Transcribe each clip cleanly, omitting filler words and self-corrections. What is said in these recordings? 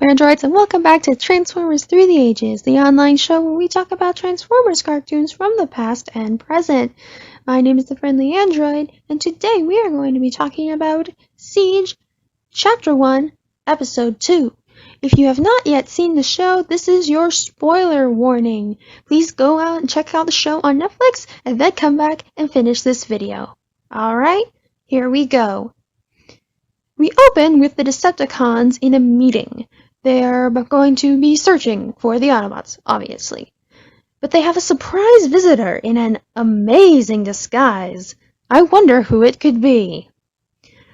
androids, and welcome back to Transformers Through the Ages, the online show where we talk about Transformers cartoons from the past and present. My name is the Friendly Android, and today we are going to be talking about Siege, Chapter 1, Episode 2. If you have not yet seen the show, this is your spoiler warning. Please go out and check out the show on Netflix, and then come back and finish this video. Alright, here we go. We open with the Decepticons in a meeting. They are going to be searching for the Autobots, obviously. But they have a surprise visitor in an amazing disguise. I wonder who it could be.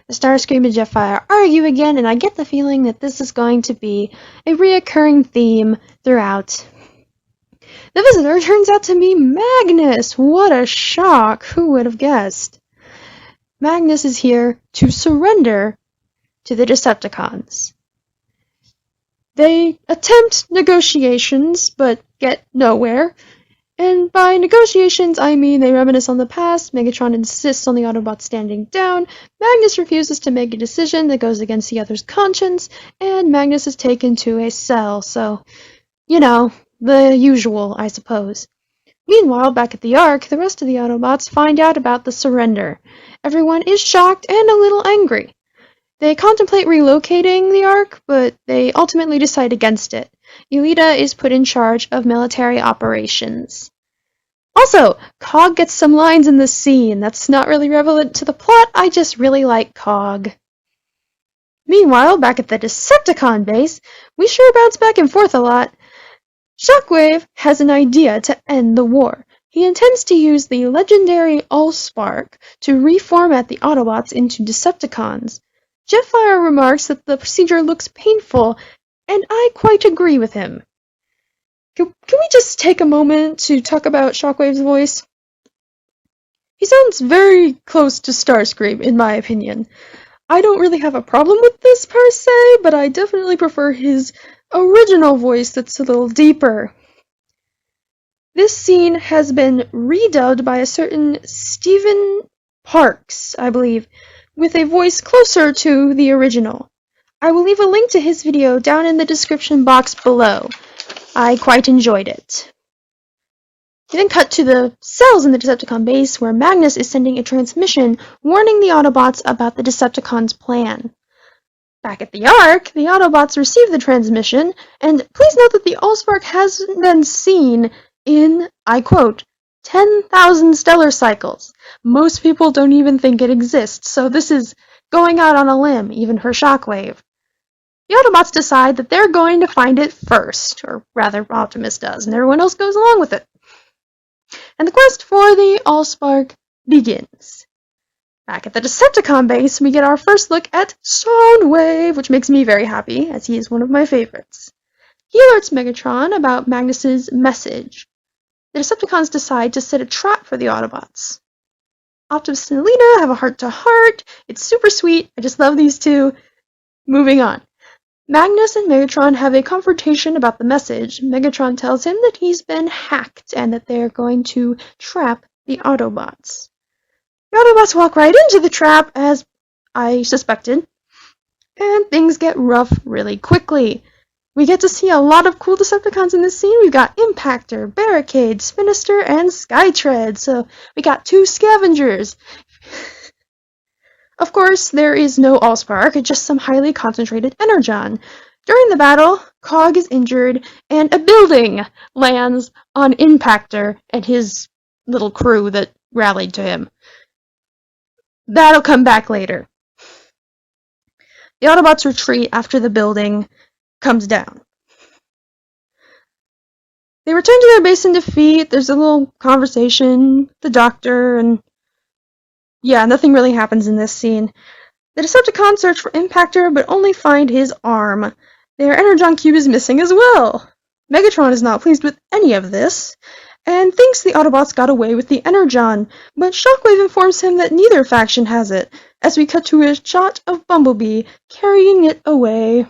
The Starscream and Jetfire argue again, and I get the feeling that this is going to be a reoccurring theme throughout. The visitor turns out to be Magnus! What a shock! Who would have guessed? Magnus is here to surrender to the Decepticons. They attempt negotiations, but get nowhere. And by negotiations, I mean they reminisce on the past. Megatron insists on the Autobots standing down. Magnus refuses to make a decision that goes against the other's conscience. And Magnus is taken to a cell. So, you know, the usual, I suppose. Meanwhile, back at the Ark, the rest of the Autobots find out about the surrender. Everyone is shocked and a little angry. They contemplate relocating the Ark, but they ultimately decide against it. Yelida is put in charge of military operations. Also, Cog gets some lines in this scene. That's not really relevant to the plot, I just really like Cog. Meanwhile, back at the Decepticon base, we sure bounce back and forth a lot. Shockwave has an idea to end the war. He intends to use the legendary Allspark to reformat the Autobots into Decepticons. Jetfire remarks that the procedure looks painful, and I quite agree with him. Can we just take a moment to talk about Shockwave's voice? He sounds very close to Starscream, in my opinion. I don't really have a problem with this per se, but I definitely prefer his original voice that's a little deeper. This scene has been redubbed by a certain Stephen Parks, I believe, with a voice closer to the original. I will leave a link to his video down in the description box below. I quite enjoyed it. We then cut to the cells in the Decepticon base where Magnus is sending a transmission warning the Autobots about the Decepticons' plan. Back at the Ark, the Autobots receive the transmission, and please note that the Allspark hasn't been seen in, I quote, 10,000 stellar cycles. Most people don't even think it exists, so this is going out on a limb, even for Shockwave. The Autobots decide that they're going to find it first, or rather Optimus does, and everyone else goes along with it. And the quest for the Allspark begins. Back at the Decepticon base, we get our first look at Soundwave, which makes me very happy, as he is one of my favorites. He alerts Megatron about Magnus's message. The Decepticons decide to set a trap for the Autobots. Optimus and Alina have a heart-to-heart. It's super sweet. I just love these two. Moving on. Magnus and Megatron have a confrontation about the message. Megatron tells him that he's been hacked and that they're going to trap the Autobots. The Autobots walk right into the trap, as I suspected, and things get rough really quickly. We get to see a lot of cool Decepticons in this scene. We've got Impactor, Barricade, Spinister, and Skytread. So we got two scavengers. Of course, there is no Allspark, just some highly concentrated energon. During the battle, Cog is injured, and a building lands on Impactor and his little crew that rallied to him. That'll come back later. The Autobots retreat after the building comes down. They return to their base in defeat. There's a little conversation with the doctor, and yeah, nothing really happens in this scene. The Decepticons search for Impactor, but only find his arm. Their Energon Cube is missing as well. Megatron is not pleased with any of this, and thinks the Autobots got away with the Energon, but Shockwave informs him that neither faction has it, as we cut to a shot of Bumblebee carrying it away.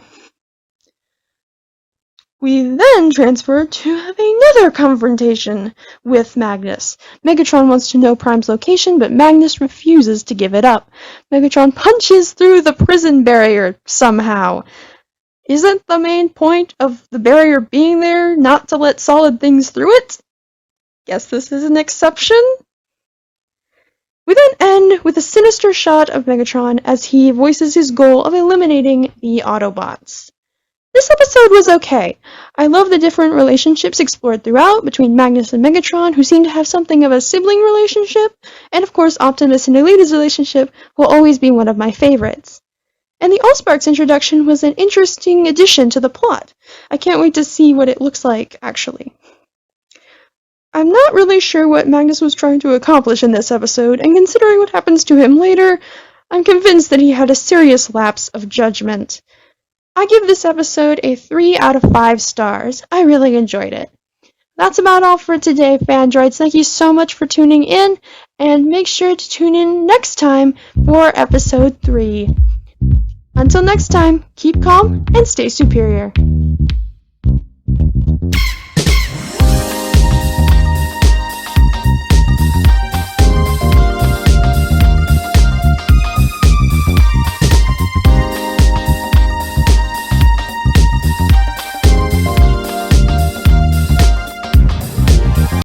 We then transfer to another confrontation with Magnus. Megatron wants to know Prime's location, but Magnus refuses to give it up. Megatron punches through the prison barrier somehow. Isn't the main point of the barrier being there not to let solid things through it? Guess this is an exception? We then end with a sinister shot of Megatron as he voices his goal of eliminating the Autobots. This episode was okay. I love the different relationships explored throughout between Magnus and Megatron, who seem to have something of a sibling relationship, and of course Optimus and Elita's relationship will always be one of my favorites. And the Allspark's introduction was an interesting addition to the plot. I can't wait to see what it looks like, actually. I'm not really sure what Magnus was trying to accomplish in this episode, and considering what happens to him later, I'm convinced that he had a serious lapse of judgment. I give this episode a 3 out of 5 stars. I really enjoyed it. That's about all for today, Fandroids. Thank you so much for tuning in, and make sure to tune in next time for episode 3. Until next time, keep calm and stay superior.